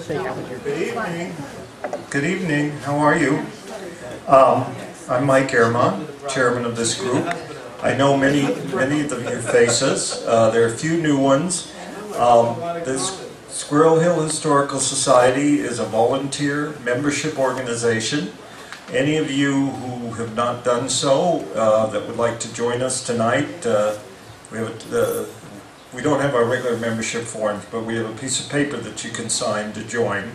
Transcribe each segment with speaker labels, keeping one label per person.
Speaker 1: Good evening. Good evening. How are you? I'm Mike Ehrman, chairman of this group. I know many of your faces. There are a few new ones. This Squirrel Hill Historical Society is a volunteer membership organization. Any of you who have not done so that would like to join us tonight, we don't have our regular membership forms, but we have a piece of paper that you can sign to join,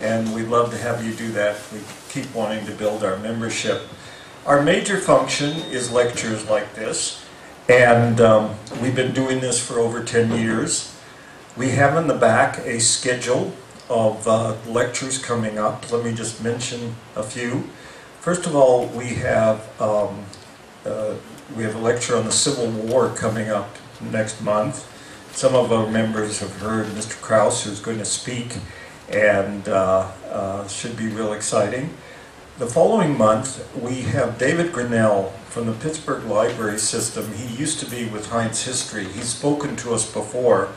Speaker 1: and we'd love to have you do that. We keep wanting to build our membership. Our major function is lectures like this, and we've been doing this for over 10 years. We have in the back a schedule of lectures coming up. Let me just mention a few. First of all, we have a lecture on the Civil War coming up next month. Some of our members have heard Mr. Krause, who's going to speak, and should be real exciting. The following month, we have David Grinnell from the Pittsburgh Library System. He used to be with Heinz History. He's spoken to us before.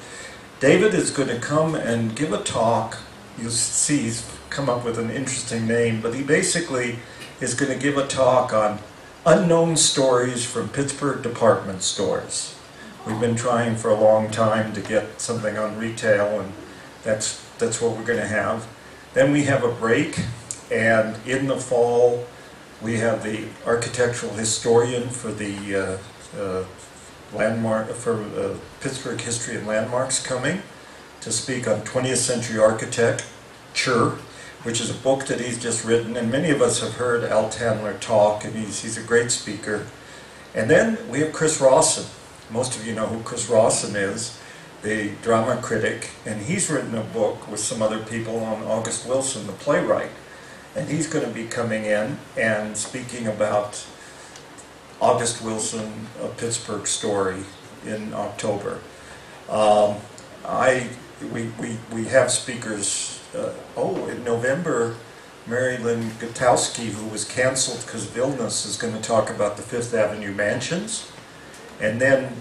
Speaker 1: David is going to come and give a talk. You'll see he's come up with an interesting name, but he basically is going to give a talk on unknown stories from Pittsburgh department stores. We've been trying for a long time to get something on retail, and that's what we're going to have. Then we have a break, and in the fall we have the architectural historian for the Pittsburgh History and Landmarks coming to speak on 20th century architecture, which is a book that he's just written, and many of us have heard Al Tandler talk, and he's a great speaker. And then we have Chris Rawson. Most of you know who Chris Rawson is, the drama critic, and he's written a book with some other people on August Wilson, the playwright, and he's going to be coming in and speaking about August Wilson, A Pittsburgh Story, in October. We have speakers. In November, Mary Lynn Gutowski, who was canceled because of illness, is going to talk about the Fifth Avenue mansions. And then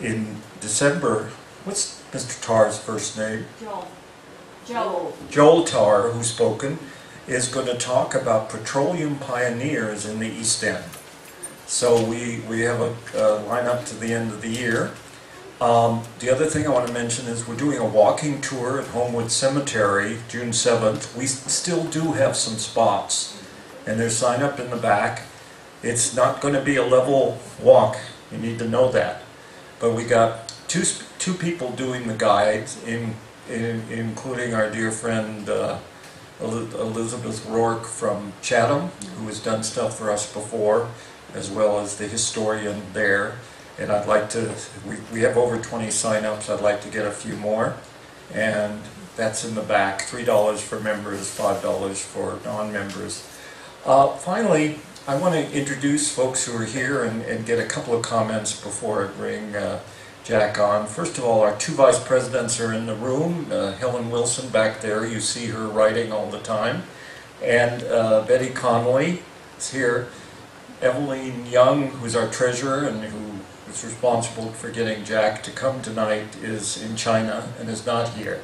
Speaker 1: in December, what's Mr. Tarr's first name? Joel Tarr, who's spoken, is going to talk about petroleum pioneers in the East End. So we have a lineup to the end of the year. The other thing I want to mention is we're doing a walking tour at Homewood Cemetery, June 7th. We still do have some spots, and there's sign up in the back. It's not going to be a level walk, you need to know that. But we got two people doing the guides, including our dear friend Elizabeth Rourke from Chatham, who has done stuff for us before, as well as the historian there. And I'd like to, we have over 20 sign-ups, I'd like to get a few more. And that's in the back, $3 for members, $5 for non-members. Finally, I want to introduce folks who are here and get a couple of comments before I bring Jack on. First of all, our two vice presidents are in the room. Helen Wilson back there, you see her writing all the time. And Betty Connolly is here. Evelyn Young, who's our treasurer and who is responsible for getting Jack to come tonight, is in China and is not here.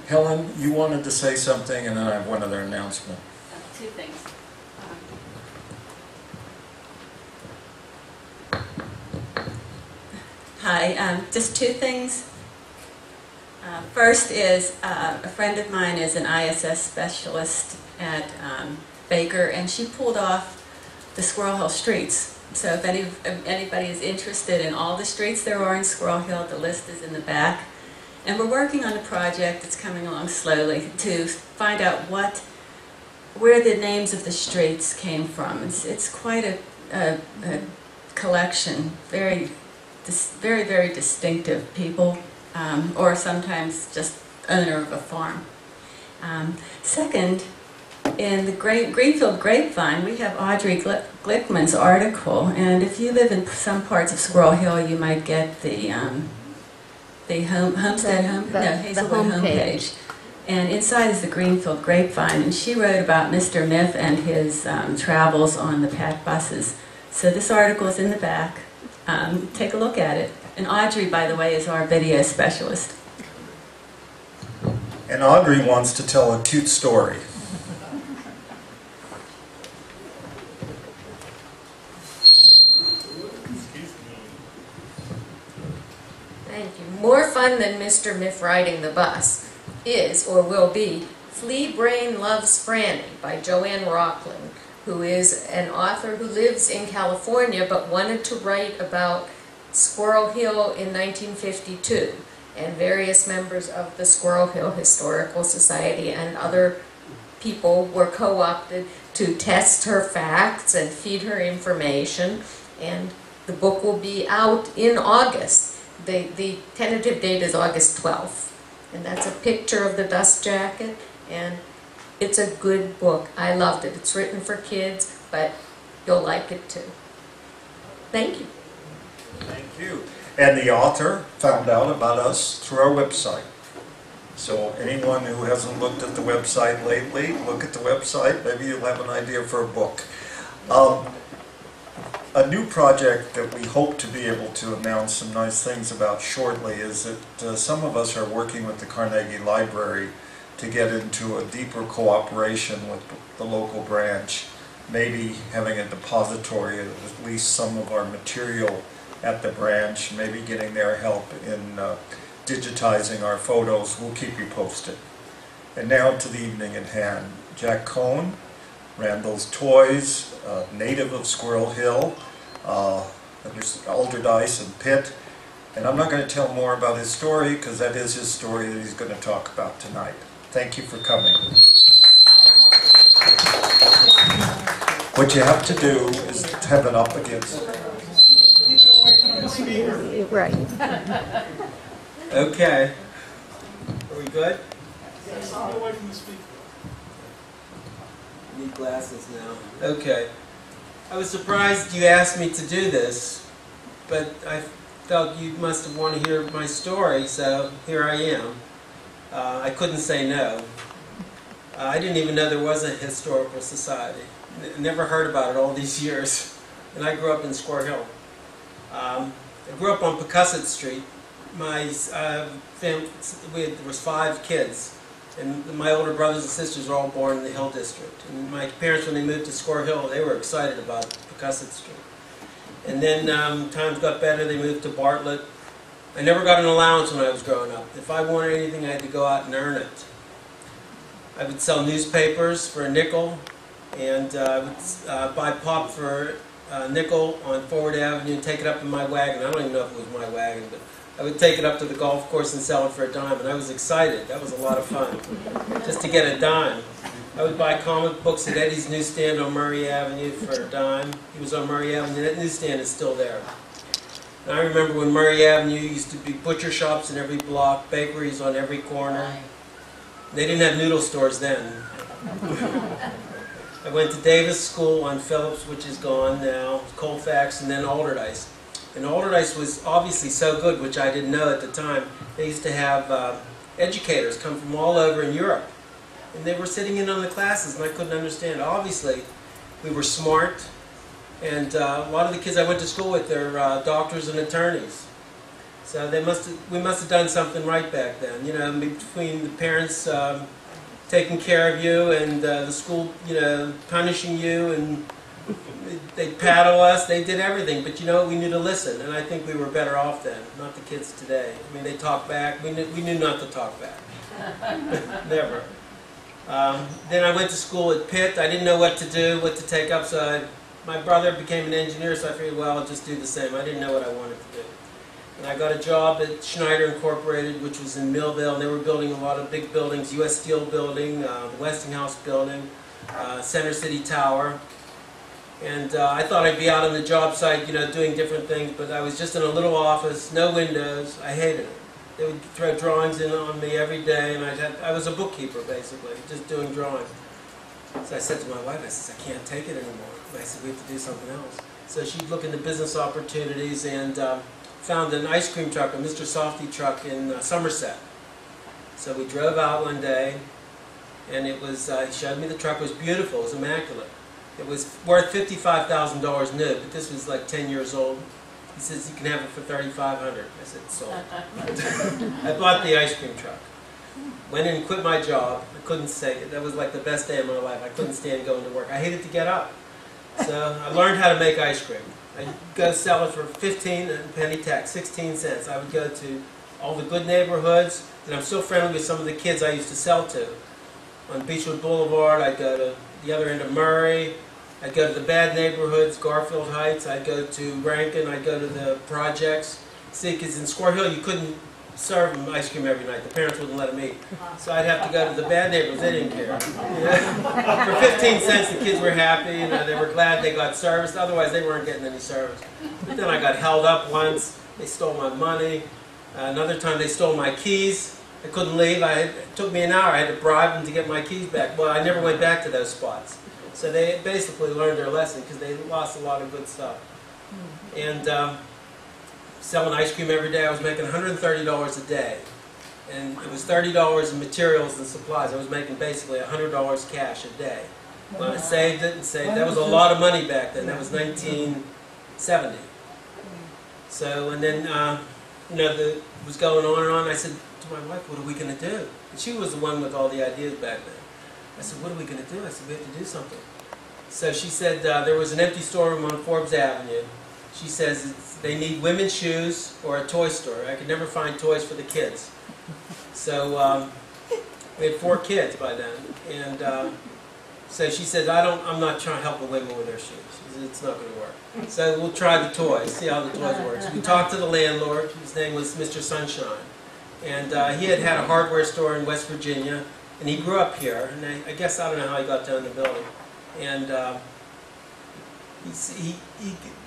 Speaker 1: Helen, you wanted to say something, and then I have one other announcement.
Speaker 2: Two things. Hi, just two things. First is a friend of mine is an ISS specialist at Baker, and she pulled off the Squirrel Hill streets. So if anybody is interested in all the streets there are in Squirrel Hill, the list is in the back. And we're working on a project that's coming along slowly to find out where the names of the streets came from. It's quite a collection, very, very distinctive people, or sometimes just owner of a farm. Second, in the Greenfield Grapevine, we have Audrey Glickman's article, and if you live in some parts of Squirrel Hill, you might get the Homestead Hazelwood homepage. And inside is the Greenfield Grapevine, and she wrote about Mr. Miff and his travels on the pack buses. So this article is in the back. Take a look at it. And Audrey, by the way, is our video specialist.
Speaker 1: And Audrey wants to tell a cute story.
Speaker 3: Thank you. More fun than Mr. Miff riding the bus is, or will be, Flea Brain Loves Franny by Joanne Rockland, who is an author who lives in California but wanted to write about Squirrel Hill in 1952, and various members of the Squirrel Hill Historical Society and other people were co-opted to test her facts and feed her information, and the book will be out in August. The tentative date is August 12th, and that's a picture of the dust jacket, and it's a good book. I loved it. It's written for kids, but you'll like it too. Thank you.
Speaker 1: Thank you. And the author found out about us through our website. So anyone who hasn't looked at the website lately, look at the website. Maybe you'll have an idea for a book. A new project that we hope to be able to announce some nice things about shortly is that some of us are working with the Carnegie Library to get into a deeper cooperation with the local branch, maybe having a depository of at least some of our material at the branch, maybe getting their help in digitizing our photos. We'll keep you posted. And now to the evening at hand. Jack Cohen, Randall's Toys, native of Squirrel Hill, Alderdice and Pitt. And I'm not going to tell more about his story because that is his story that he's going to talk about tonight. Thank you for coming. What you have to do is have it up against
Speaker 3: Right.
Speaker 4: Okay. Are we good?
Speaker 5: Yes, all away from the speaker.
Speaker 4: Need glasses now. Okay. I was surprised you asked me to do this, but I felt you must have wanted to hear my story, so here I am. I couldn't say no. I didn't even know there was a historical society. Never heard about it all these years. And I grew up in Squirrel Hill. I grew up on Pecusset Street. My family, there was 5 kids, and my older brothers and sisters were all born in the Hill District. And my parents, when they moved to Squirrel Hill, they were excited about Pecusset Street. And then times got better, they moved to Bartlett. I never got an allowance when I was growing up. If I wanted anything, I had to go out and earn it. I would sell newspapers for a nickel, and I would buy pop for a nickel on Forward Avenue and take it up in my wagon. I don't even know if it was my wagon, but I would take it up to the golf course and sell it for a dime, and I was excited. That was a lot of fun, just to get a dime. I would buy comic books at Eddie's newsstand on Murray Avenue for a dime. He was on Murray Avenue. That newsstand is still there. And I remember when Murray Avenue used to be butcher shops in every block, bakeries on every corner. They didn't have noodle stores then. I went to Davis School on Phillips, which is gone now, Colfax, and then Alderdice. And Alderdice was obviously so good, which I didn't know at the time. They used to have educators come from all over in Europe. And they were sitting in on the classes, and I couldn't understand. Obviously, we were smart, and a lot of the kids I went to school with, they're doctors and attorneys. So we must have done something right back then. You know, between the parents taking care of you and the school, you know, punishing you, and they'd paddle us, they did everything. But you know, we knew to listen, and I think we were better off then, not the kids today. I mean, they talk back. We knew not to talk back. Never. Then I went to school at Pitt. I didn't know what to do, what to take up, so my brother became an engineer, so I figured, well, I'll just do the same. I didn't know what I wanted to do. And I got a job at Schneider Incorporated, which was in Millville, and they were building a lot of big buildings, U.S. Steel building, the Westinghouse building, Center City Tower. And I thought I'd be out on the job site, you know, doing different things, but I was just in a little office, no windows. I hated it. They would throw drawings in on me every day, and I was a bookkeeper, basically, just doing drawings. So I said to my wife, I said, I can't take it anymore. I said, we have to do something else. So she'd look into business opportunities and found an ice cream truck, a Mr. Softy truck in Somerset. So we drove out one day, and it was, he showed me the truck. It was beautiful. It was immaculate. It was worth $55,000 new, but this was like 10 years old. He says, you can have it for $3,500. I said, sold. I bought the ice cream truck. Went in and quit my job. I couldn't take it. That was like the best day of my life. I couldn't stand going to work. I hated to get up. So I learned how to make ice cream. I'd go sell it for 15 and penny tax, 16 cents. I would go to all the good neighborhoods, and I'm still friendly with some of the kids I used to sell to. On Beechwood Boulevard, I'd go to the other end of Murray. I'd go to the bad neighborhoods, Garfield Heights. I'd go to Rankin. I'd go to the projects. See, because in Squirrel Hill, you couldn't serve them ice cream every night. The parents wouldn't let them eat. So I'd have to go to the bad neighborhoods. They didn't care. You know? For 15 cents, the kids were happy. You know, they were glad they got service. Otherwise, they weren't getting any service. But then I got held up once. They stole my money. Another time, they stole my keys. I couldn't leave. It took me an hour. I had to bribe them to get my keys back. Well, I never went back to those spots. So they basically learned their lesson because they lost a lot of good stuff. And selling ice cream every day, I was making $130 a day. And it was $30 in materials and supplies. I was making basically $100 cash a day. When I saved it and saved, that was a lot of money back then. That was 1970. So, and then, you know, it was going on and on. I said to my wife, what are we going to do? And she was the one with all the ideas back then. I said, what are we going to do? I said, we have to do something. So she said there was an empty storeroom on Forbes Avenue. She says they need women's shoes or a toy store. I could never find toys for the kids. So we had 4 kids by then. And so she said, I'm not trying to help the women with their shoes. She said, it's not going to work. So we'll try the toys, see how the toys work. So we talked to the landlord. His name was Mr. Sunshine. And he had a hardware store in West Virginia. And he grew up here, and I guess I don't know how he got down the building. And he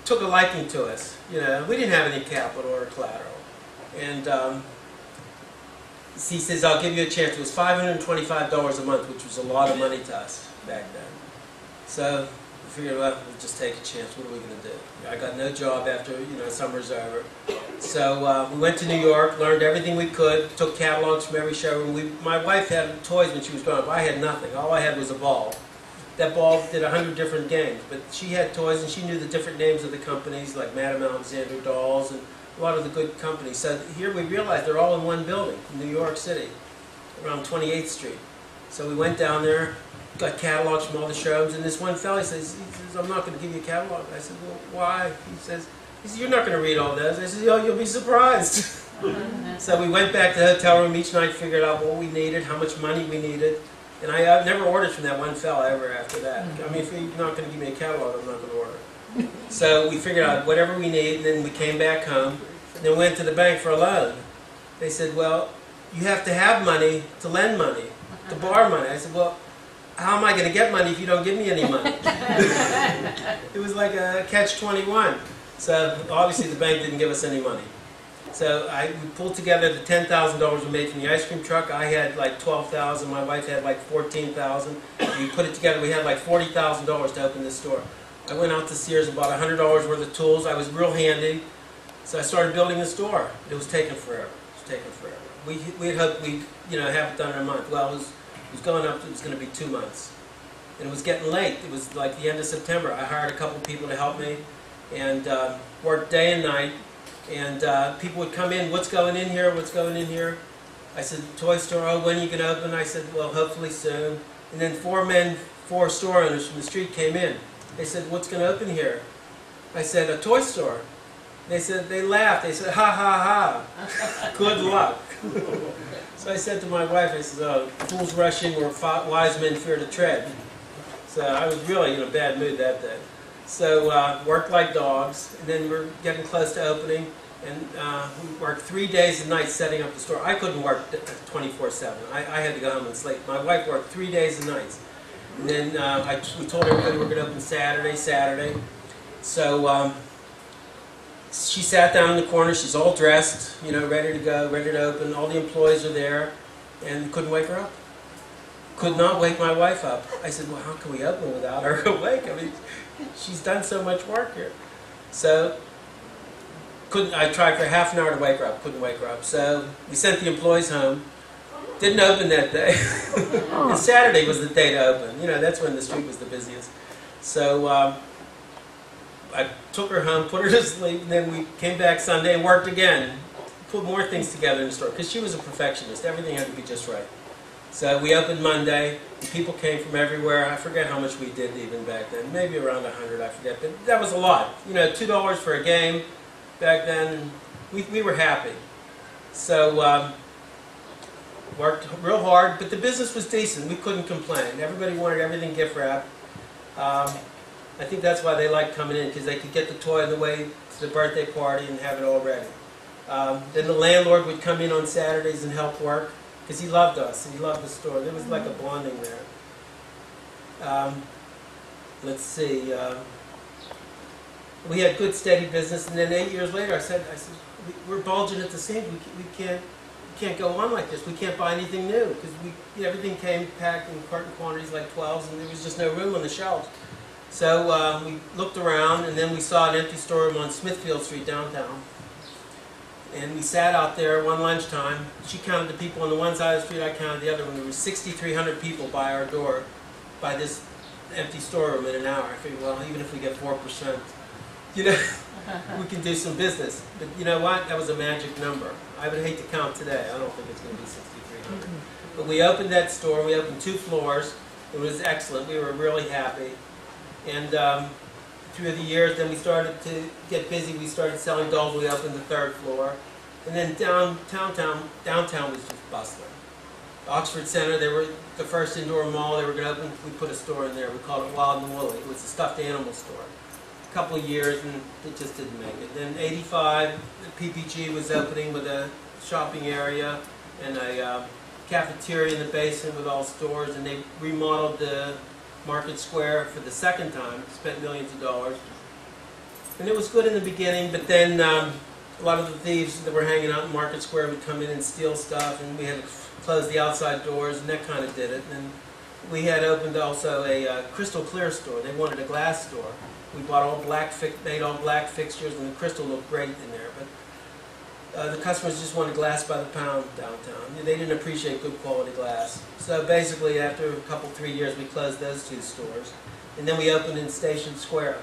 Speaker 4: took a liking to us. You know, we didn't have any capital or collateral. And he says, I'll give you a chance. It was $525 a month, which was a lot of money to us back then. So we figured, well, we'll just take a chance. What are we going to do? I got no job after, you know, summer's over. So we went to New York, learned everything we could, took catalogs from every showroom. My wife had toys when she was growing up. I had nothing. All I had was a ball. That ball did 100 different games, but she had toys and she knew the different names of the companies, like Madame Alexander Dolls and a lot of the good companies. So here we realized they're all in one building in New York City, around 28th Street. So we went down there, got catalogs from all the showrooms, and this one fellow says, I'm not going to give you a catalog. I said, well, why? He says, you're not going to read all those. I said, oh, you'll be surprised. So we went back to the hotel room each night, figured out what we needed, how much money we needed. And I've never ordered from that one fella ever after that. I mean, if you're not going to give me a catalog, I'm not going to order. So we figured out whatever we need, and then we came back home, and then went to the bank for a loan. They said, well, you have to have money to lend money, to borrow money. I said, well, how am I going to get money if you don't give me any money? It was like a catch-21. So obviously the bank didn't give us any money. So we pulled together the $10,000 we made from the ice cream truck. I had like $12,000. My wife had like $14,000. We put it together. We had like $40,000 to open this store. I went out to Sears and bought $100 worth of tools. I was real handy. So I started building the store. It was taking forever. It was taking forever. We had hoped we'd have it done in a month. Well, it was going up. It was going to be 2 months. And it was getting late. It was like the end of September. I hired a couple people to help me and worked day and night. And people would come in, what's going in here, what's going in here? I said, toy store, oh, when are you going to open? I said, well, hopefully soon. And then 4 store owners from the street came in. They said, what's going to open here? I said, a toy store. They laughed. They said, ha, ha, ha. Good luck. So I said to my wife, I said, oh, fools rushing where wise men fear to tread. So I was really in a bad mood that day. So worked like dogs, and then we're getting close to opening, and we worked 3 days and nights setting up the store. I couldn't work 24/7. I had to go home and sleep. My wife worked 3 days and nights. And then we told everybody we were going to open Saturday. So she sat down in the corner. She's all dressed, ready to go, ready to open. All the employees are there, and couldn't wake her up. Could not wake my wife up. I said, well, how can we open without her awake? I mean, she's done so much work here. So I tried for half an hour to wake her up, couldn't wake her up. So we sent the employees home. Didn't open that day. And Saturday was the day to open. That's when the street was the busiest. So I took her home, put her to sleep, and then we came back Sunday and worked again put more things together in the store because she was a perfectionist. Everything had to be just right. So we opened Monday, and people came from everywhere. I forget how much we did even back then, maybe around 100, I forget, but that was a lot. You know, $2 for a game back then, and we were happy. So worked real hard, but the business was decent. We couldn't complain. Everybody wanted everything gift wrapped. I think that's why they liked coming in, because they could get the toy on the way to the birthday party and have it all ready. Then the landlord would come in on Saturdays and help work, because he loved us and he loved the store. There was like a bonding there. Let's see. We had good steady business, and then 8 years later I said, we're bulging at the seams. We can't go on like this. We can't buy anything new, because everything came packed in carton quantities like 12s, and there was just no room on the shelves. So we looked around, and then we saw an empty storeroom on Smithfield Street downtown. And we sat out there one lunchtime. She counted the people on the one side of the street, I counted the other one. There were 6,300 people by our door, by this empty storeroom in an hour. I figured, well, even if we get 4%, you know, we can do some business. But you know what? That was a magic number. I would hate to count today. I don't think it's going to be 6,300. But we opened that store. We opened 2 floors. It was excellent. We were really happy. And through the years, then we started to get busy. We started selling dolls. We opened the 3rd floor. And then downtown was just bustling. Oxford Center, they were the first indoor mall they were going to open. We put a store in there. We called it Wild and Woolly. It was a stuffed animal store. A couple of years, and it just didn't make it. Then '85, the PPG was opening with a shopping area and a cafeteria in the basement with all stores, and they remodeled the Market Square for the 2nd time, spent millions of dollars. And it was good in the beginning, but then a lot of the thieves that were hanging out in Market Square would come in and steal stuff, and we had to close the outside doors, and that kind of did it. And we had opened also a crystal clear store. They wanted a glass store. We bought made all black fixtures, and the crystal looked great in there. But the customers just wanted glass by the pound downtown. They didn't appreciate good quality glass. So basically, after a couple, 3 years, we closed those 2 stores. And then we opened in Station Square.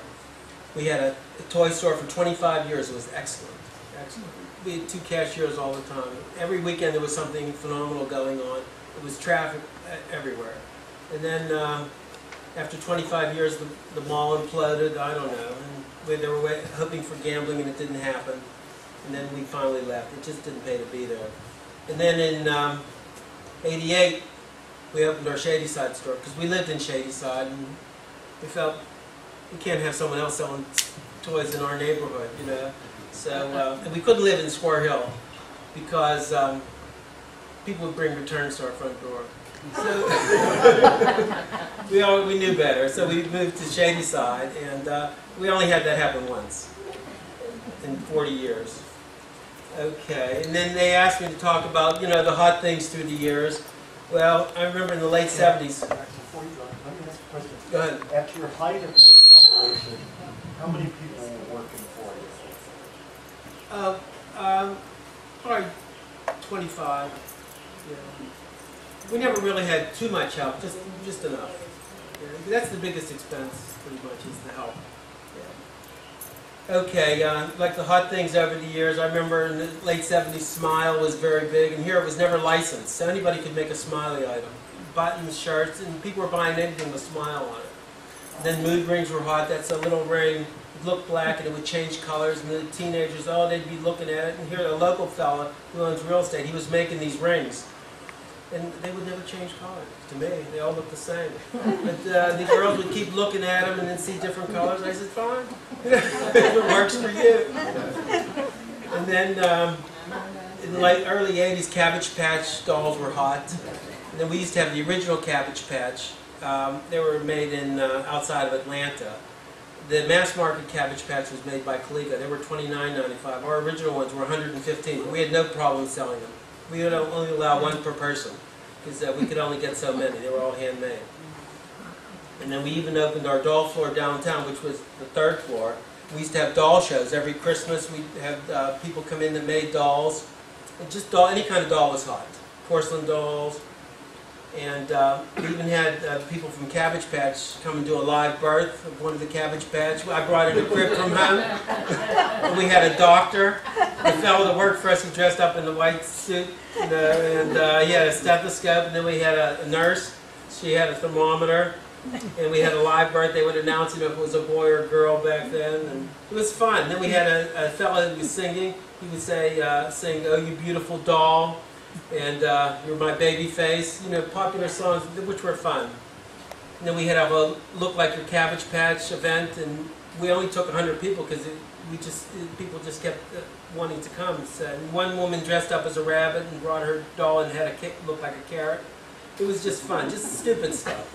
Speaker 4: We had a toy store for 25 years. It was excellent. Excellent. We had 2 cashiers all the time. Every weekend there was something phenomenal going on. It was traffic everywhere. And then after 25 years, the mall imploded. I don't know. And they were hoping for gambling, and it didn't happen. And then we finally left. It just didn't pay to be there. And then in '88, we opened our Shadyside store, because we lived in Shadyside, and we felt we can't have someone else selling toys in our neighborhood, you know. So and we couldn't live in Square Hill, because people would bring returns to our front door. So we knew better. So we moved to Shadyside, and we only had that happen once in 40 years. Okay, and then they asked me to talk about, you know, the hot things through the years. Well, I remember in the late 70s.
Speaker 5: Before you go, let me ask a question.
Speaker 4: Go ahead.
Speaker 5: At your height of your operation, how many people were working for you?
Speaker 4: Probably 25. Yeah. We never really had too much help, just enough. Yeah, that's the biggest expense, pretty much, is the help. Okay, like the hot things over the years, I remember in the late 70s, Smile was very big, and here it was never licensed, so anybody could make a Smiley item. Buttons, shirts, and people were buying anything with Smile on it. Then mood rings were hot. That's a little ring. It looked black, and it would change colors, and the teenagers, oh, they'd be looking at it, and here a local fella who owns real estate, he was making these rings. And they would never change colors. To me, they all look the same. But the girls would keep looking at them and then see different colors. I said, fine. If it works for you. And then in the early 80s, Cabbage Patch dolls were hot. And then we used to have the original Cabbage Patch. They were made in outside of Atlanta. The mass market Cabbage Patch was made by Caliga. They were $29.95. Our original ones were $115. We had no problem selling them. We would only allow 1 per person, because we could only get so many. They were all handmade. And then we even opened our doll floor downtown, which was the 3rd floor. We used to have doll shows every Christmas. We'd have people come in that made dolls. And just any kind of doll was hot. Porcelain dolls. And we even had people from Cabbage Patch come and do a live birth of one of the Cabbage Patch. I brought in a crib from home. And we had a doctor. The fellow that worked for us, he dressed up in the white suit. And he had a stethoscope. And then we had a nurse. She had a thermometer. And we had a live birth. They would announce, if it was a boy or a girl back then. And it was fun. And then we had a fellow who was singing. He would say, sing, "Oh, you beautiful doll," and "You're my baby face," popular songs which were fun. And then we had a Look Like Your Cabbage Patch event, and we only took 100 people because people just kept wanting to come. So one woman dressed up as a rabbit and brought her doll and had looked like a carrot. It was just fun, just stupid stuff.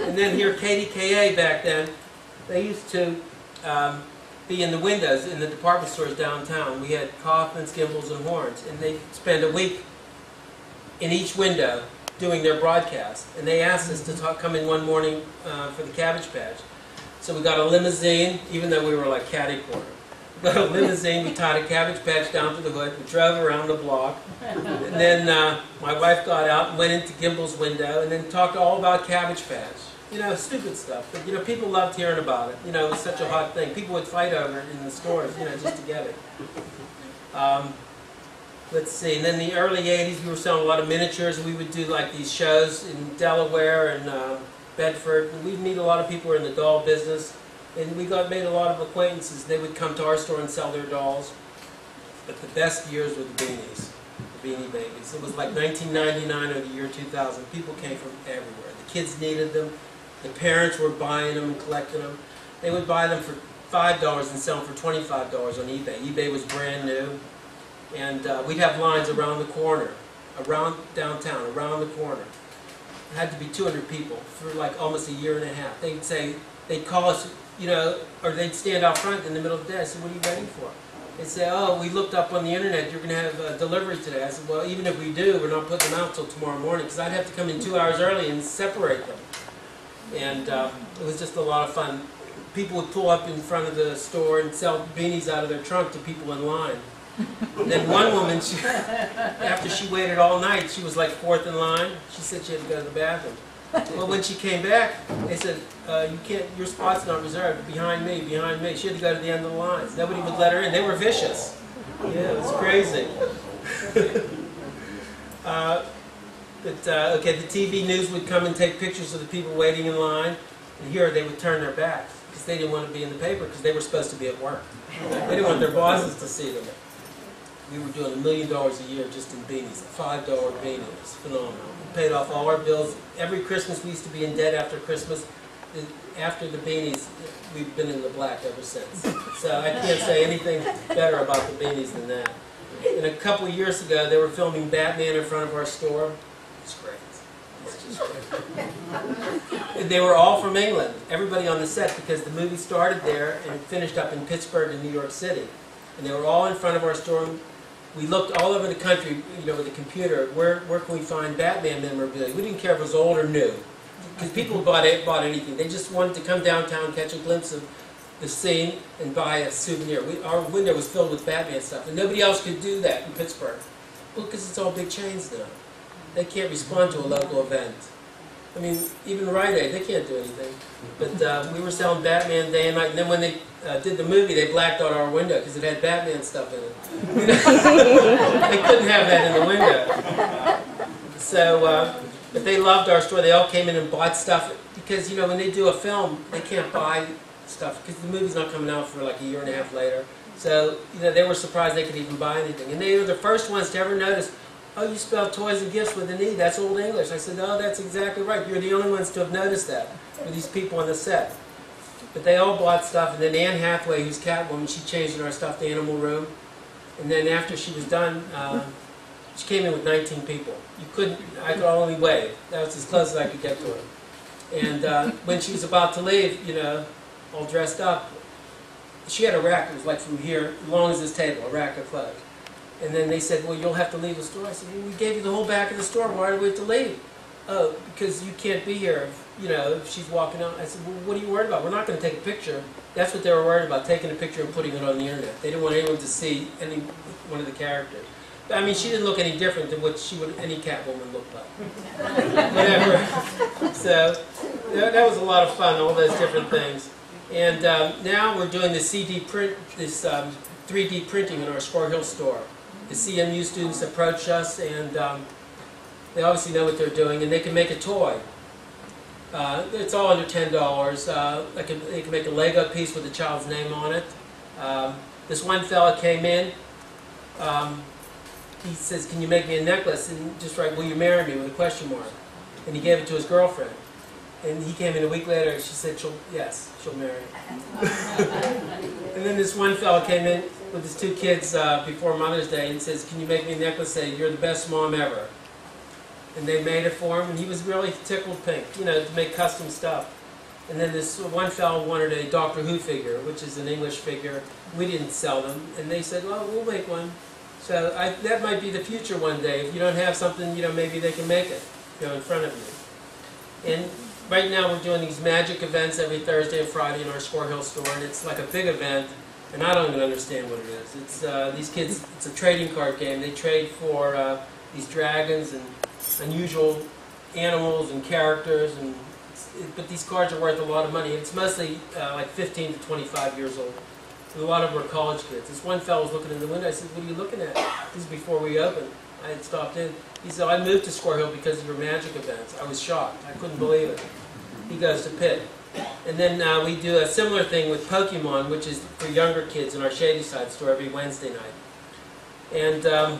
Speaker 4: And then here, KDKA back then, they used to be in the windows in the department stores downtown. We had Kaufman's, Gimbals, and Horns, and they spend a week in each window doing their broadcast. And they asked us to come in one morning for the Cabbage Patch. So we got a limousine, even though we were like catty corner. We got a limousine, we tied a Cabbage Patch down to the hood, we drove around the block, and then my wife got out and went into Gimbals' window and then talked all about Cabbage Patch. Stupid stuff, but people loved hearing about it. It was such a hot thing. People would fight over it in the stores, just to get it. Let's see, and then in the early 80s we were selling a lot of miniatures, and we would do like these shows in Delaware and Bedford, and we'd meet a lot of people who were in the doll business, and we made a lot of acquaintances. They would come to our store and sell their dolls. But the best years were the beanies, the Beanie Babies. It was like 1999 or the year 2000. People came from everywhere. The kids needed them. The parents were buying them and collecting them. They would buy them for $5 and sell them for $25 on eBay. eBay was brand new. And we'd have lines around the corner, around downtown, around the corner. It had to be 200 people for like almost a year and a half. They'd call us, or they'd stand out front in the middle of the day. I said, "What are you waiting for?" They'd say, "Oh, we looked up on the internet, you're going to have a delivery today." I said, "Well, even if we do, we're not putting them out till tomorrow morning," because I'd have to come in 2 hours early and separate them. And it was just a lot of fun. People would pull up in front of the store and sell beanies out of their trunk to people in line. And then one woman, after she waited all night, she was like fourth in line. She said she had to go to the bathroom. Well, when she came back, they said, "You can't. Your spot's not reserved. Behind me, behind me." She had to go to the end of the lines. Nobody would let her in. They were vicious. Yeah, it was crazy. Okay, the TV news would come and take pictures of the people waiting in line, and here they would turn their backs because they didn't want to be in the paper because they were supposed to be at work. They didn't want their bosses to see them. We were doing $1 million a year just in beanies, a $5 beanie. It was phenomenal. We paid off all our bills. Every Christmas we used to be in debt after Christmas. After the beanies, we've been in the black ever since. So I can't say anything better about the beanies than that. And a couple of years ago, they were filming Batman in front of our store. It's great. It's just great. And they were all from England, everybody on the set, because the movie started there and finished up in Pittsburgh and New York City. And they were all in front of our store. We looked all over the country, with a computer, where can we find Batman memorabilia? We didn't care if it was old or new, because people bought anything. They just wanted to come downtown, catch a glimpse of the scene, and buy a souvenir. Our window was filled with Batman stuff, and nobody else could do that in Pittsburgh. Well, because it's all big chains now. They can't respond to a local event. I mean, even Rite Aid, they can't do anything. But we were selling Batman day and night, and then when they did the movie, they blacked out our window because it had Batman stuff in it. They couldn't have that in the window. So, but they loved our store. They all came in and bought stuff because, when they do a film, they can't buy stuff because the movie's not coming out for like a year and a half later. So, they were surprised they could even buy anything. And they were the first ones to ever notice, "Oh, you spell toys and gifts with an E, that's Old English." I said, "Oh, that's exactly right. You're the only ones to have noticed that with these people on the set." But they all bought stuff, and then Anne Hathaway, who's Catwoman, she changed in our stuffed animal room. And then after she was done, she came in with 19 people. I could only wave. That was as close as I could get to her. And when she was about to leave, all dressed up, she had a rack that was like from here, as long as this table, a rack of clothes. And then they said, "Well, you'll have to leave the store." I said, "Well, we gave you the whole back of the store. Why do we have to leave?" "Oh, because you can't be here if she's walking out." I said, "Well, what are you worried about? We're not going to take a picture." That's what they were worried about, taking a picture and putting it on the internet. They didn't want anyone to see any one of the characters. I mean, she didn't look any different than what any Catwoman looked like. Whatever. So that was a lot of fun, all those different things. And now we're doing the CD print, this 3D printing in our Squirrel Hill store. The CMU students approach us, and they obviously know what they're doing, and they can make a toy. It's all under $10. They can make a Lego piece with a child's name on it. This one fella came in. He says, "Can you make me a necklace?" And just write, "Will you marry me?" with a question mark. And he gave it to his girlfriend. And he came in a week later, and she said, yes, she'll marry him. And then this one fella came in with his 2 kids before Mother's Day and says, "Can you make me a necklace? Say, you're the best mom ever." And they made it for him, and he was really tickled pink, you know, to make custom stuff. And then this one fellow wanted a Doctor Who figure, which is an English figure. We didn't sell them, and they said, "Well, we'll make one." So that might be the future one day. If you don't have something, you know, maybe they can make it, you know, in front of you. And right now we're doing these magic events every Thursday and Friday in our Squirrel Hill store, and it's like a big event, and I don't even understand what it is. It's these kids. It's a trading card game. They trade for these dragons and unusual animals and characters, and but these cards are worth a lot of money. It's mostly like 15 to 25 years old. And a lot of them are college kids. This one fellow was looking in the window. I said, "What are you looking at?" This is before we opened. I had stopped in. He said, "I moved to Squirrel Hill because of your magic events." I was shocked. I couldn't believe it. He goes to Pitt. And then we do a similar thing with Pokemon, which is for younger kids in our Shady Side store every Wednesday night. And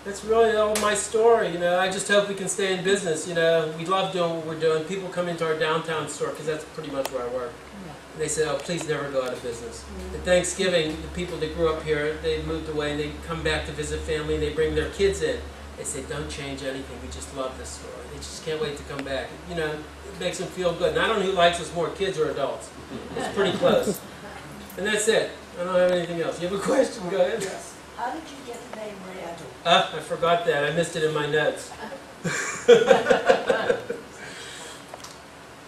Speaker 4: that's really all my story. You know, I just hope we can stay in business. You know, we love doing what we're doing. People come into our downtown store because that's pretty much where I work. And they say, "Oh, please never go out of business." At Thanksgiving, the people that grew up here, they moved away and they come back to visit family and they bring their kids in. They say, "Don't change anything. We just love this store." They just can't wait to come back. You know, it makes them feel good. And I don't know who likes us more, kids or adults. It's pretty close. And that's it. I don't have anything else. You have a question? Go ahead.
Speaker 6: Yes. How did you get the name Randall?
Speaker 4: I forgot that. I missed it in my notes.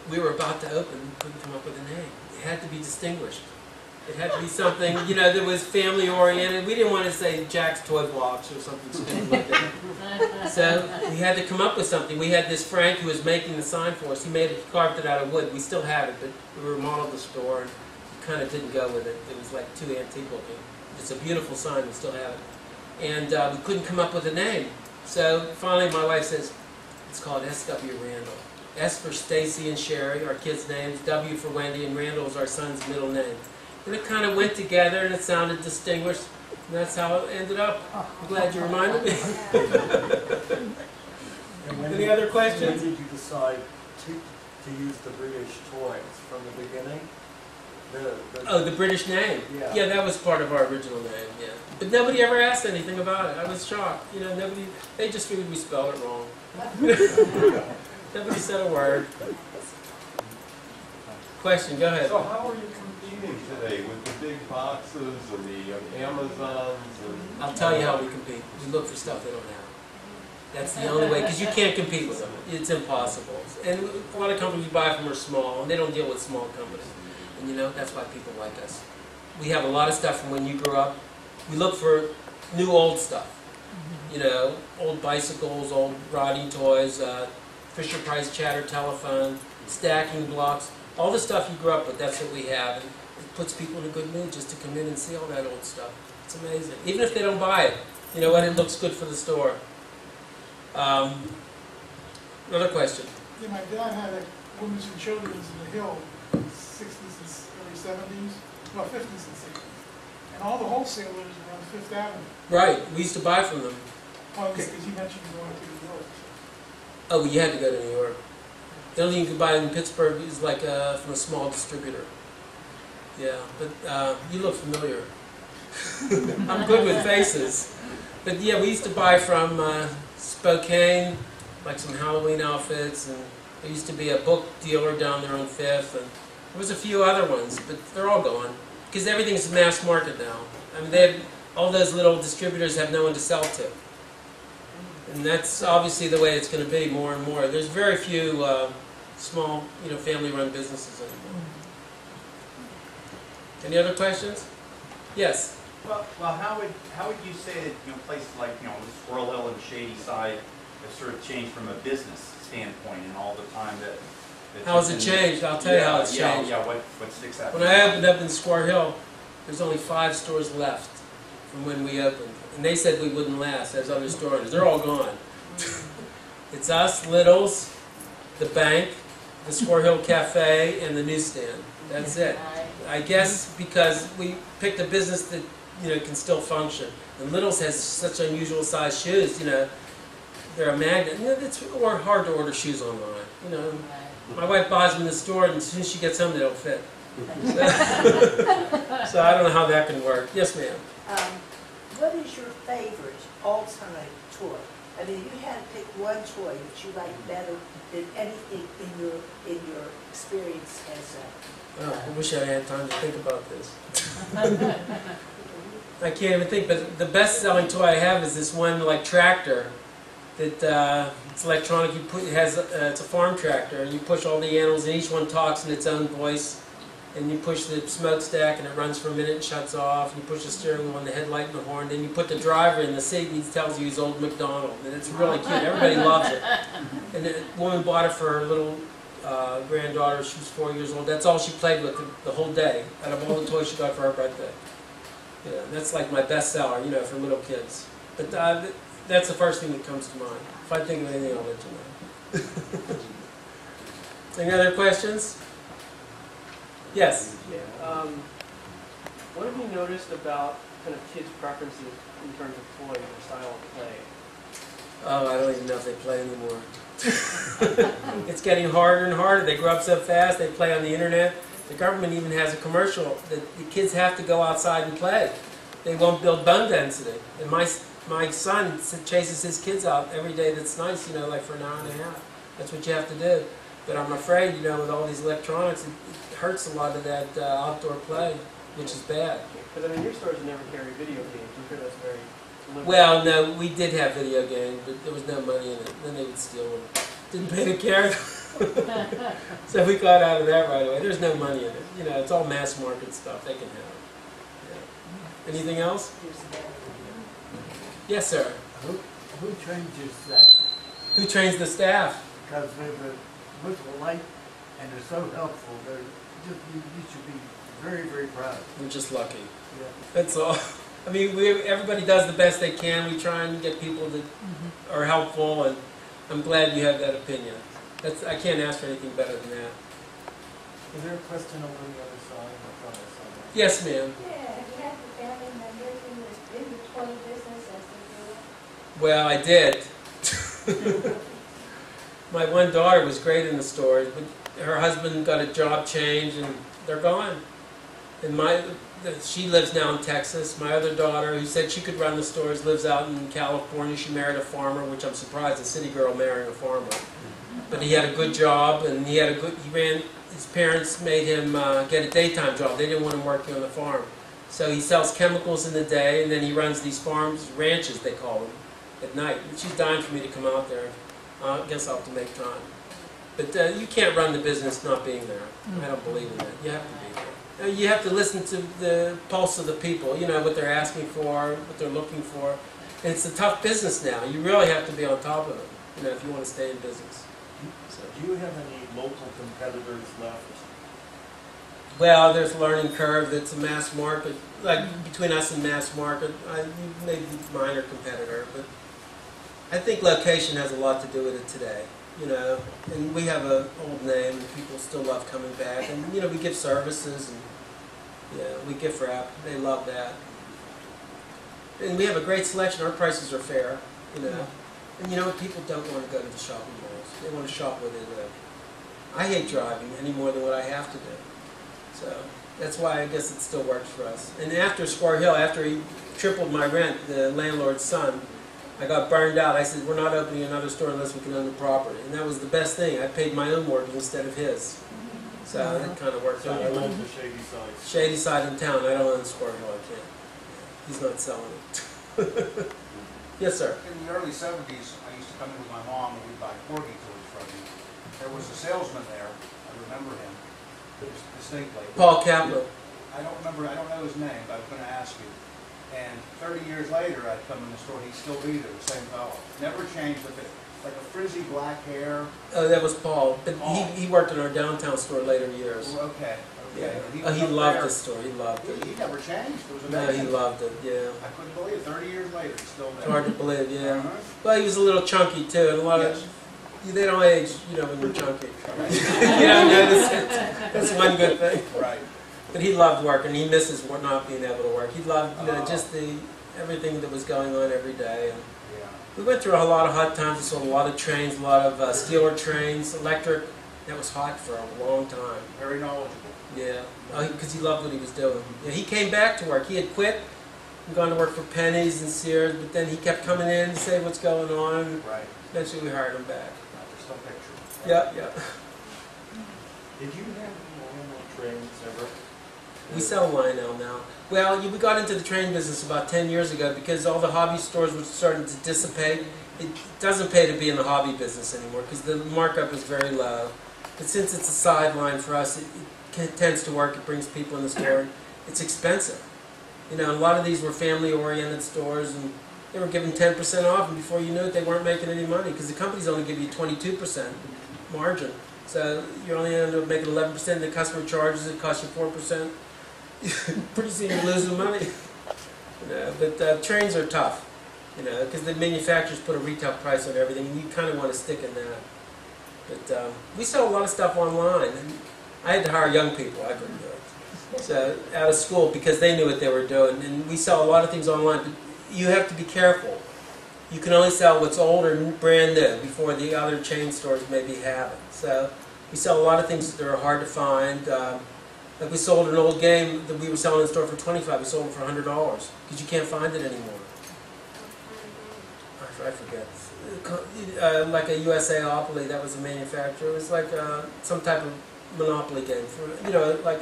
Speaker 4: We were about to open, we couldn't come up with a name. It had to be distinguished. It had to be something, you know, that was family oriented. We didn't want to say Jack's Toy Blocks or something stupid like that. So we had to come up with something. We had this Frank who was making the sign for us. He carved it out of wood. We still have it, but we remodeled the store and kind of didn't go with it. It was like too antique looking. It's a beautiful sign. We still have it. And we couldn't come up with a name. So finally my wife says, it's called S.W.Randall. S for Stacy and Sherry, our kids' names. W for Wendy, and Randall is our son's middle name. And it kind of went together and it sounded distinguished. And that's how it ended up. I'm glad you reminded me. Any other questions?
Speaker 5: When did you decide to use the British toys from the beginning?
Speaker 4: Oh, the British name?
Speaker 5: Yeah.
Speaker 4: Yeah, that was part of our original name, yeah. But nobody ever asked anything about it. I was shocked. You know, they just figured we spelled it wrong. Nobody said a word. Question, go ahead.
Speaker 7: So how are you competing today with the big boxes and the Amazons? And
Speaker 4: I'll tell you how we compete. We look for stuff they don't have. That's the only way, because you can't compete with them. It's impossible. And a lot of companies you buy from are small, and they don't deal with small companies. And you know, that's why people like us. We have a lot of stuff from when you grew up. We look for new old stuff. You know, old bicycles, old riding toys, Fisher-Price chatter telephone, stacking blocks. All the stuff you grew up with, that's what we have. And it puts people in a good mood just to come in and see all that old stuff. It's amazing. Even if they don't buy it, you know what, it looks good for the store. Another question.
Speaker 8: Yeah, my dad had a women's and children's in the Hill, 60s and early 70s, well 50s and 60s. And all the wholesalers were on Fifth Avenue.
Speaker 4: Right, we used to buy from them.
Speaker 8: Well, because you mentioned going to New York.
Speaker 4: Oh, well, you had to go to New York. The only thing you could buy in Pittsburgh is like from a small distributor. Yeah, but you look familiar. I'm good with faces. But yeah, we used to buy from Spokane, like some Halloween outfits, and there used to be a book dealer down there on 5th, and there was a few other ones, but they're all gone. Because everything's mass market now. I mean, all those little distributors have no one to sell to. And that's obviously the way it's going to be more and more. There's very few small, you know, family-run businesses anymore. Any other questions? Yes?
Speaker 9: Well, how would you say that, you know, places like, you know, Squirrel Hill and Shady Side have sort of changed from a business standpoint in all the time that
Speaker 4: How has it changed? I'll tell you how it's changed.
Speaker 9: Yeah, what sticks out?
Speaker 4: When I opened up in Squirrel Hill, there's only 5 stores left from when we opened. And they said we wouldn't last as other stores. They're all gone. It's us, Little's, the bank, the Squirrel Hill Cafe, and the newsstand. That's it. I guess because we picked a business that, you know, can still function. And Little's has such unusual sized shoes, you know, they're a magnet. You know, it's hard to order shoes online, you know. My wife buys them in the store, and as soon as she gets home, they don't fit. So I don't know how that can work. Yes, ma'am.
Speaker 6: What is your favorite all-time toy? I mean, if you had to pick one toy that you like better than anything in your experience as a...
Speaker 4: Oh, I wish I had time to think about this. I can't even think, but the best-selling toy I have is this one, like, tractor that it's electronic. It's a farm tractor, and you push all the animals, and each one talks in its own voice. And you push the smokestack, and it runs for a minute and shuts off. And you push the steering wheel and the headlight and the horn. Then you put the driver in the seat, and he tells you he's old MacDonald. And it's really cute. Everybody loves it. And the woman bought it for her little granddaughter. She was 4 years old. That's all she played with the whole day, out of all the toys she got for her birthday. Yeah, that's like my best seller, you know, for little kids. But that's the first thing that comes to mind. If I think of anything, I'll let you know. Any other questions? Yes?
Speaker 5: Yeah. What have you noticed about kind of kids' preferences in terms of toys or style of play?
Speaker 4: Oh, I don't even know if they play anymore. It's getting harder and harder. They grow up so fast, they play on the internet. The government even has a commercial that the kids have to go outside and play. They won't build bone density. And my son chases his kids out every day that's nice, you know, like for an hour and a half. That's what you have to do. But I'm afraid, you know, with all these electronics, it hurts a lot of that outdoor play, which is bad.
Speaker 5: Because, I mean, your stores never carry video games. I'm sure that's very limited.
Speaker 4: Well, no, we did have video games, but there was no money in it. Then they would steal them. Didn't pay the care. So we got out of that right away. There's no money in it. You know, it's all mass market stuff. They can have it. Yeah. Anything else? Yes, sir.
Speaker 10: Who trains your staff?
Speaker 4: Who trains the staff?
Speaker 10: Because they're with the light and they're so helpful. You should be very, very proud.
Speaker 4: We're just lucky.
Speaker 10: Yeah.
Speaker 4: That's all. I mean, everybody does the best they can. We try and get people that are helpful, and I'm glad you have that opinion. I can't ask for anything better than that.
Speaker 5: Is there a question over the other side?
Speaker 4: Yes, ma'am.
Speaker 6: Yeah, have you had the family members in the toy business as they do it?
Speaker 4: Well, I did. My one daughter was great in the stores, but her husband got a job change, and they're gone. And she lives now in Texas. My other daughter, who said she could run the stores, lives out in California. She married a farmer, which I'm surprised, a city girl marrying a farmer. But he had a good job, and his parents made him get a daytime job. They didn't want him working on the farm. So he sells chemicals in the day, and then he runs these farms, ranches they call them, at night. And she's dying for me to come out there. I guess I'll have to make time. But you can't run the business not being there. I don't believe in that. You have to be there. You have to listen to the pulse of the people, you know, what they're asking for, what they're looking for. And it's a tough business now. You really have to be on top of it, you know, if you want to stay in business. So.
Speaker 5: Do you have any local competitors left?
Speaker 4: Well, there's a learning curve that's a mass market, like between us and mass market. Maybe minor competitor, but I think location has a lot to do with it today, you know. And we have an old name, and people still love coming back. And, you know, we give services, and, yeah, we gift wrap. They love that. And we have a great selection. Our prices are fair, you know. And you know what? People don't want to go to the shopping malls. They want to shop where they live. I hate driving any more than what I have to do. So that's why I guess it still works for us. And after Squirrel Hill, after he tripled my rent, the landlord's son, I got burned out. I said, we're not opening another store unless we can own the property. And that was the best thing. I paid my own mortgage instead of his. So that kind of worked out.
Speaker 5: So you own the Shady Side?
Speaker 4: Shady Side in town. I don't own Squirrel Hill. I can't. He's not selling it. Yes, sir.
Speaker 11: In the early 70s, I used to come in with my mom and we'd buy corgi toys from him. There was a salesman there. I remember him distinctly.
Speaker 4: Paul Kaplan.
Speaker 11: I don't know his name, but I was going to ask you. And 30 years later, I'd come in the store, he'd still be there, the same fellow. Never changed with it. Like a frizzy black hair.
Speaker 4: Oh, that was Paul. But
Speaker 11: Paul.
Speaker 4: he worked in our downtown store later years.
Speaker 11: Oh, okay.
Speaker 4: Yeah.
Speaker 11: Okay.
Speaker 4: Oh, he loved the store. He loved it.
Speaker 11: He never changed. It was
Speaker 4: No,
Speaker 11: amazing.
Speaker 4: he loved it. Yeah.
Speaker 11: I couldn't believe it. 30 years later, he's still there.
Speaker 4: It's hard to believe. Yeah.
Speaker 11: Uh-huh.
Speaker 4: Well, he was a little chunky too, and a lot
Speaker 11: Yes.
Speaker 4: of they don't age, when you're chunky. You don't notice it. That's one good thing.
Speaker 11: Right.
Speaker 4: But he loved working. He misses not being able to work. He loved, just everything that was going on every day. And
Speaker 11: Yeah.
Speaker 4: we went through a lot of hot times. We saw a lot of trains, a lot of Steeler trains, electric. That was hot for a long time.
Speaker 11: Very knowledgeable.
Speaker 4: Yeah, because he loved what he was doing. Yeah, he came back to work. He had quit and gone to work for Penny's and Sears, but then he kept coming in to say what's going on.
Speaker 11: Right.
Speaker 4: Eventually we hired him back.
Speaker 11: There's no picture.
Speaker 4: Yeah, yeah.
Speaker 1: Did you have Lionel trains ever?
Speaker 4: We sell Lionel now. Well, we got into the train business about 10 years ago because all the hobby stores were starting to dissipate. It doesn't pay to be in the hobby business anymore because the markup is very low. But since it's a sideline for us, it tends to work. It brings people in the store. It's expensive. A lot of these were family-oriented stores, and they were giving 10% off, and before you knew it, they weren't making any money because the companies only give you 22% margin. So you only end up making 11%, and the customer charges it, costs you 4%. Pretty soon you're losing money. But trains are tough, because the manufacturers put a retail price on everything, and you kind of want to stick in that. But we sell a lot of stuff online. And I had to hire young people. I couldn't do it. So out of school because they knew what they were doing. And we sell a lot of things online, but you have to be careful. You can only sell what's old or brand new before the other chain stores maybe have it. So we sell a lot of things that are hard to find. Like we sold an old game that we were selling in the store for $25. We sold it for $100 because you can't find it anymore. I forget. Like a USA-opoly, that was a manufacturer. It was like some type of Monopoly game, like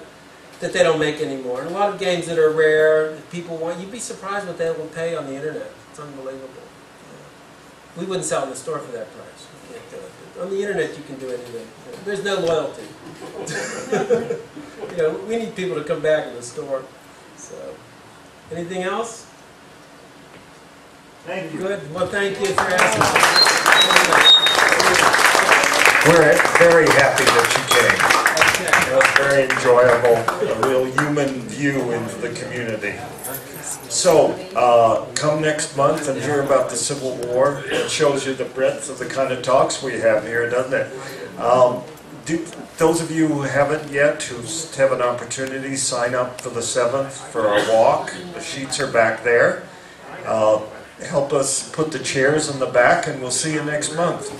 Speaker 4: that they don't make anymore. And a lot of games that are rare, that people want. You'd be surprised what they will pay on the internet. It's unbelievable. Yeah. We wouldn't sell in the store for that price. You can't do it. On the internet, you can do anything. There's no loyalty. We need people to come back in the store. So, anything else?
Speaker 1: Thank you.
Speaker 4: Good. Well, thank you for asking.
Speaker 1: We're very happy that you came. It was very enjoyable, a real human view into the community. So, come next month and hear about the Civil War. It shows you the breadth of the kind of talks we have here, doesn't it? Those of you who haven't yet, who have an opportunity, sign up for the 7th for a walk. The sheets are back there. Help us put the chairs in the back, and we'll see you next month.